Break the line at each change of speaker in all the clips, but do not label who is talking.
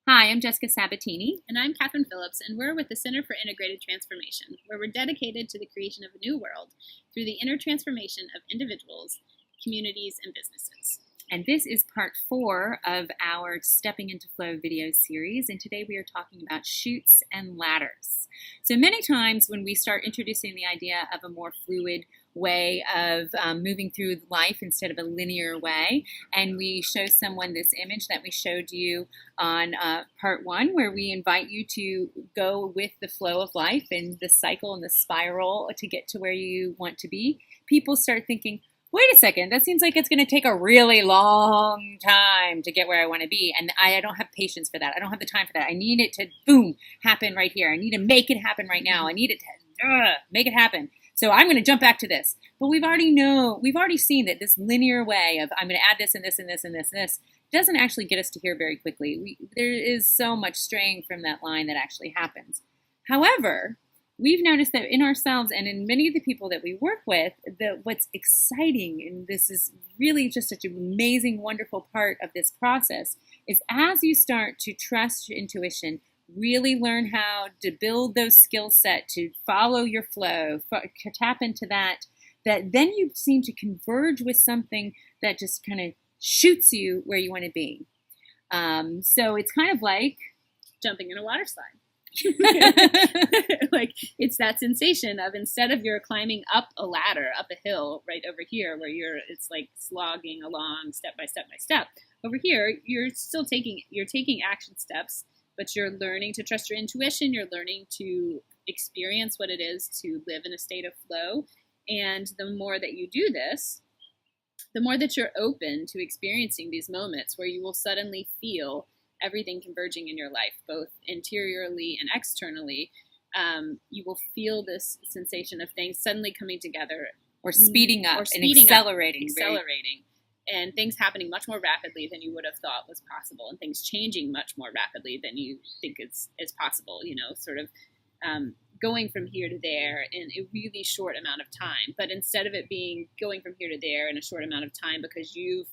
Hi, I'm Jessica Sabatini.
And I'm Catherine Phillips, and we're with the Center for Integrated Transformation, where we're dedicated to the creation of a new world through the inner transformation of individuals, communities, and businesses.
And this is part 4 of our Stepping into Flow video series, and today we are talking about chutes and ladders. So many times when we start introducing the idea of a more fluid way of moving through life instead of a linear way, and we show someone this image that we showed you on part 1, where we invite you to go with the flow of life and the cycle and the spiral to get to where you want to be, people start thinking, wait a second, that seems like it's going to take a really long time to get where I want to be. And I don't have patience for that. I don't have the time for that. I need it to, boom, happen right here. I need to make it happen right now. I need it to make it happen. So I'm going to jump back to this. But we've already seen that this linear way of I'm going to add this and this and this and this and this doesn't actually get us to here very quickly. There is so much straying from that line that actually happens. However, we've noticed that in ourselves and in many of the people that we work with, what's exciting, and this is really just such an amazing, wonderful part of this process, is as you start to trust your intuition, really learn how to build those skill set to follow your flow, to tap into that then you seem to converge with something that just kind of shoots you where you want to be. So it's kind of like
jumping in a water slide. Like, it's that sensation of, instead of you're climbing up a ladder, up a hill right over here where it's like slogging along step by step by step. Over here, you're taking action steps, but you're learning to trust your intuition. You're learning to experience what it is to live in a state of flow. And the more that you do this, the more that you're open to experiencing these moments where you will suddenly feel everything converging in your life, both interiorly and externally. You will feel this sensation of things suddenly coming together,
or speeding up, and accelerating,
and things happening much more rapidly than you would have thought was possible, and things changing much more rapidly than you think is possible. Sort of going from here to there in a really short amount of time. But instead of it being going from here to there in a short amount of time because you've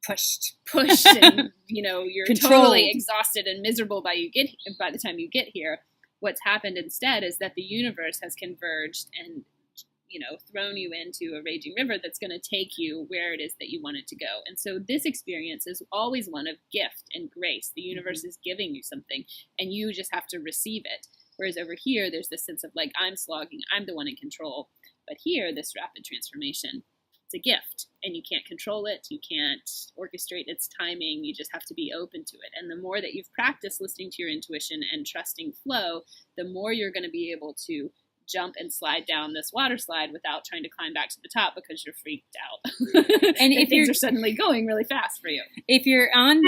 pushed and you're
controlled,
totally exhausted and miserable by the time you get here, what's happened instead is that the universe has converged and thrown you into a raging river that's going to take you where it is that you want it to go. And so this experience is always one of gift and grace. The universe is giving you something and you just have to receive it. Whereas over here, there's this sense of I'm slogging, I'm the one in control. But here, this rapid transformation, it's a gift, and you can't control it. You can't orchestrate its timing. You just have to be open to it. And the more that you've practiced listening to your intuition and trusting flow, the more you're going to be able to jump and slide down this water slide without trying to climb back to the top because you're freaked out. And if things are suddenly going really fast for you.
If you're on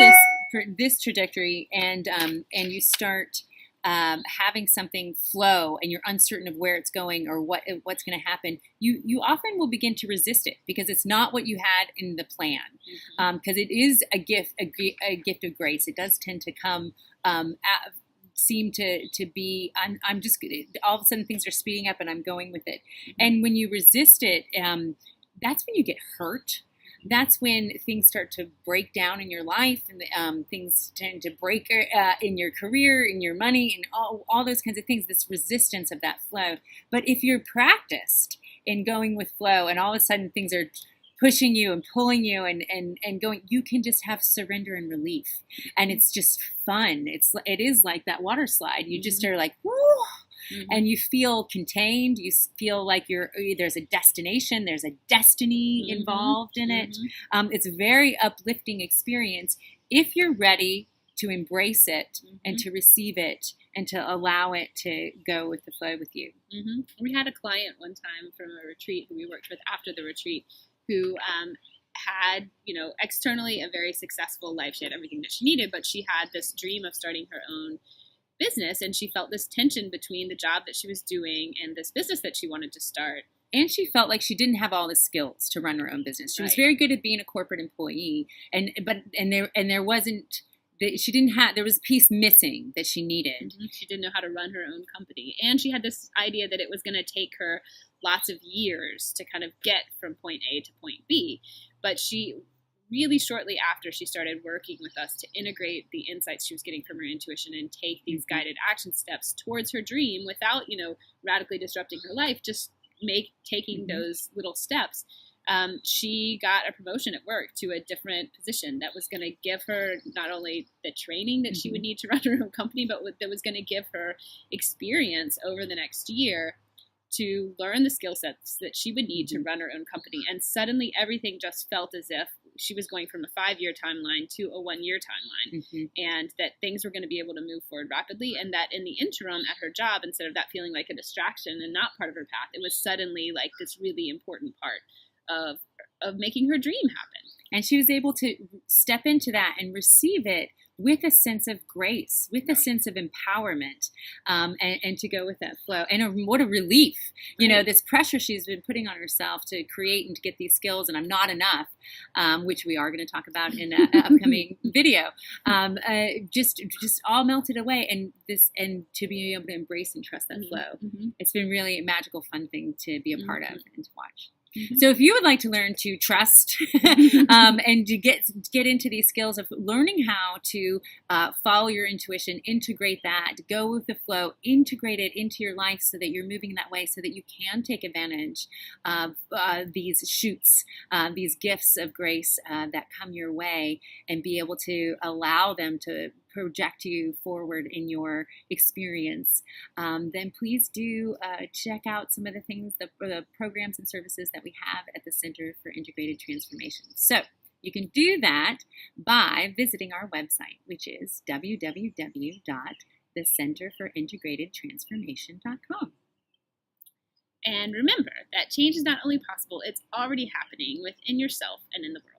this trajectory and you start having something flow and you're uncertain of where it's going or what's going to happen, you often will begin to resist it because it's not what you had in the plan. Because it is a gift of grace. It does tend to come seem to be, I'm just, all of a sudden things are speeding up and I'm going with it. And when you resist it, that's when you get hurt. That's when things start to break down in your life, and things tend to break in your career, in your money, and all those kinds of things, this resistance of that flow. But if you're practiced in going with flow and all of a sudden things are pushing you and pulling you and going, you can just have surrender and relief. And it's just fun. It is like that water slide. You just are like, woo! And you feel contained. You feel like there's a destination. There's a destiny involved in it. It's a very uplifting experience if you're ready to embrace it and to receive it and to allow it to go with the flow with you.
We had a client one time from a retreat who we worked with after the retreat who had, externally a very successful life. She had everything that she needed, but she had this dream of starting her own business, and she felt this tension between the job that she was doing and this business that she wanted to start.
And she felt like she didn't have all the skills to run her own business. She was very good at being a corporate employee, there wasn't. There was a piece missing that she needed.
She didn't know how to run her own company, and she had this idea that it was going to take her lots of years to kind of get from point A to point B. But she really shortly after she started working with us to integrate the insights she was getting from her intuition and take these guided action steps towards her dream without, radically disrupting her life, just taking those little steps, she got a promotion at work to a different position that was going to give her not only the training that she would need to run her own company, but that was going to give her experience over the next year to learn the skill sets that she would need to run her own company. And suddenly everything just felt as if she was going from a 5-year timeline to a 1-year timeline, and that things were going to be able to move forward rapidly, and that in the interim at her job, instead of that feeling like a distraction and not part of her path, it was suddenly like this really important part of making her dream happen.
And she was able to step into that and receive it with a sense of grace, with a sense of empowerment, and to go with that flow. And what a relief, this pressure she's been putting on herself to create and to get these skills, and I'm not enough, which we are going to talk about in an upcoming video, just all melted away, and to be able to embrace and trust that flow. It's been really a magical, fun thing to be a part of and to watch. So if you would like to learn to trust and to get into these skills of learning how to follow your intuition, integrate that, go with the flow, integrate it into your life so that you're moving in that way so that you can take advantage of these shoots, these gifts of grace that come your way, and be able to allow them to project you forward in your experience, then please do check out some of the things, the programs and services that we have at the Center for Integrated Transformation. So you can do that by visiting our website, which is www.thecenterforintegratedtransformation.com.
And remember that change is not only possible, it's already happening within yourself and in the world.